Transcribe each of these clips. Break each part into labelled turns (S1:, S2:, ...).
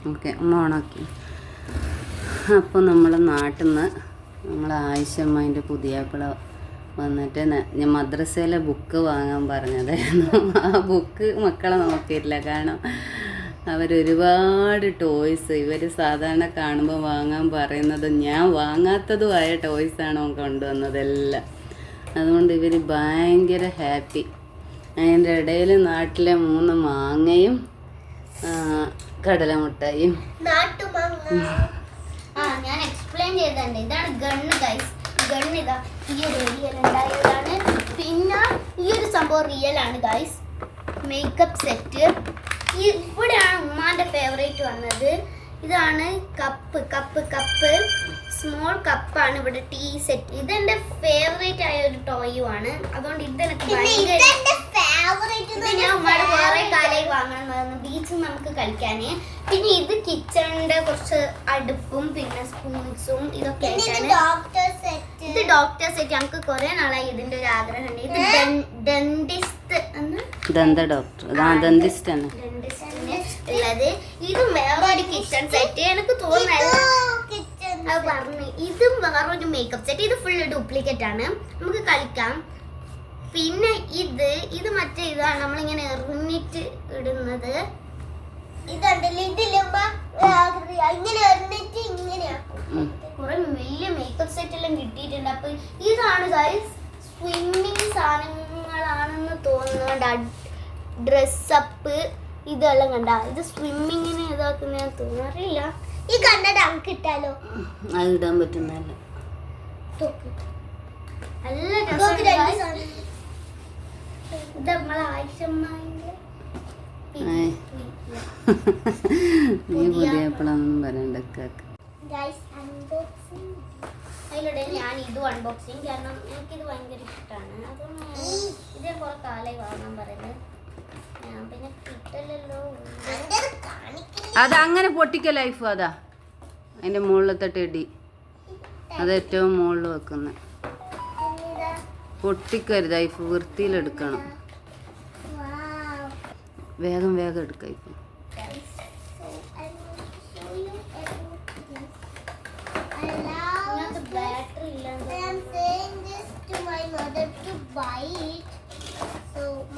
S1: Okay ഓണാക്കി. അപ്പോൾ നമ്മൾ നാട്ടിൽ നിന്ന് നമ്മൾ ആയിഷമ്മേൻ്റെ പുതിയാപ്പിള വന്നിട്ട് ഞാൻ മദ്രസയിലെ ബുക്ക് വാങ്ങാൻ പറഞ്ഞതായിരുന്നു. ആ ബുക്ക് മക്കളെ നോക്കിയിട്ടില്ല. കാരണം അവരൊരുപാട് ടോയ്സ് ഇവർ സാധാരണ കാണുമ്പോൾ വാങ്ങാൻ പറയുന്നത് ഞാൻ വാങ്ങാത്തതുമായ ടോയ്സാണ് കൊണ്ടുവന്നതെല്ലാം. അതുകൊണ്ട് ഇവർ ഭയങ്കര ഹാപ്പി. അതിൻ്റെ ഇടയിൽ നാട്ടിലെ 3 മാങ്ങയും കടലമുട്ടായും.
S2: ഞാൻ എക്സ്പ്ലെയിൻ ചെയ്തിട്ടുണ്ട്. ഇതാണ് ഗണ്ണ് ഗൈസ്. ഗണ്ണ് ഇതാ ഈ ഒരു റിയൽ ഉണ്ടായതാണ്. പിന്നെ ഈ ഒരു സംഭവം റിയൽ ആണ് ഗൈസ്. Makeup set. ഇവിടെയാണ് ഉമ്മാന്റെ ഫേവറേറ്റ് വന്നത്. ഇതാണ് കപ്പ് സ്മോൾ കപ്പാണ്. ഇവിടെ ടീ സെറ്റ്. ഇതെന്റെ ഫേവറേറ്റ് ആയ ഒരു ടോയും ആണ്. അതുകൊണ്ട് ഇതെനിക്ക് ഭയങ്കര ഞാൻ ഉമ്മയുടെ വേറെ കാലയിൽ വാങ്ങാൻ വന്നു. ബീച്ചിൽ നമുക്ക് കളിക്കാന്. പിന്നെ ഇത് കിച്ചണിന്റെ കുറച്ച് അടുപ്പും പിന്നെ സ്പൂൺസും ഇതൊക്കെ ആയിട്ടാണ്. ഇത് ഡോക്ടർ സെറ്റ്. ഞങ്ങൾക്ക് കുറെ നാളായി ഇതിന്റെ ഒരു ആഗ്രഹമുണ്ട്. ഇത് ഡെന്റിസ്റ്റ്
S1: ദന്ത ഡോക്ടർ ഡെന്റിസ്റ്റ്
S2: ഉള്ളത്. ഇത് വേറൊരു കിച്ചൺ സെറ്റ്. എനിക്ക് തോന്നുന്നത് പറഞ്ഞു ഇതും വേറൊരു മേക്കപ്പ് സെറ്റ്. ഇത് ഫുൾ ഡ്യൂപ്ലിക്കേറ്റ് ആണ്. നമുക്ക് കളിക്കാം. പിന്നെ ഇത് മറ്റേ ഇതാണ് നമ്മളിങ്ങനെ എറിഞ്ഞിട്ട് ഇടുന്നത്. ഇതുണ്ടല്ലോ കുറെ വലിയ മേക്കപ്പ് സെറ്റ് എല്ലാം കിട്ടിയിട്ടുണ്ട്. അപ്പൊ ഇതാണ് ഗൈസ് സ്വിമ്മിങ് സാധനങ്ങളാണെന്ന് തോന്നുന്നുണ്ട്. ഡ്രസ്സപ്പ് ഇതെല്ലാം കണ്ട. ഇത് സ്വിമ്മിങ്ങിന് ഇതാക്കുന്ന തോന്നാറില്ല. ഈ കണ്ട നമുക്ക് ഇട്ടാലോ?
S1: അത് ഇടാൻ പറ്റുന്നല്ല.
S2: നല്ല രസം. ഇത് നമ്മളെ ആയിഷമ്മേന്റെ
S1: നീ പുതിയപ്പോഴൊന്നും പറയണ്ട.
S2: അതിലൂടെ ഞാൻ ഇതും അൺബോക്സിങ്. കാരണം എനിക്കിത് ഭയങ്കര ഇഷ്ടമാണ്. അതുകൊണ്ട് ഇതേ കുറെ കാലമായി വാങ്ങാൻ പറയുന്നത്. ഞാൻ പിന്നെ കിട്ടലല്ലോ.
S1: അത് അങ്ങനെ പൊട്ടിക്ക ലൈഫ്. അതാ അതിൻ്റെ മുകളിലത്തെ ടെടി. അത് ഏറ്റവും മുകളിൽ വെക്കുന്നത്. പൊട്ടിക്കരുത് ലൈഫ്. വൃത്തിയിലെടുക്കണം. വേഗം എടുക്കാം. ഇപ്പം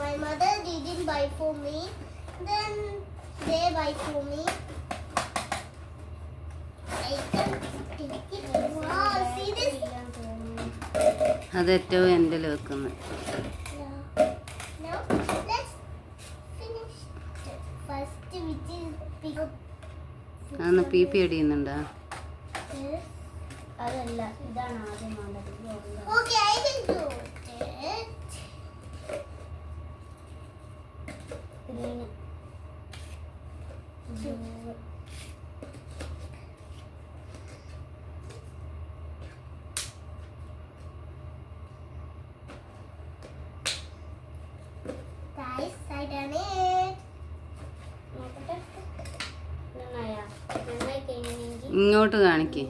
S2: My mother didn't buy for me. Then they buy for me. I can take it. Wow, see this?
S1: അത് ഏറ്റവും എൻ്റെ വെക്കുന്നത്.
S2: Now let's finish first, which is big.
S1: അതൊന്ന് പി അടിയുന്നുണ്ടാ?
S2: അതല്ല, ഇതാണ് ആദ്യം വേണ്ടത്. Okay, I can do it. Guys, I done it.
S1: ഇങ്ങോട്ട് കാണിക്കേ.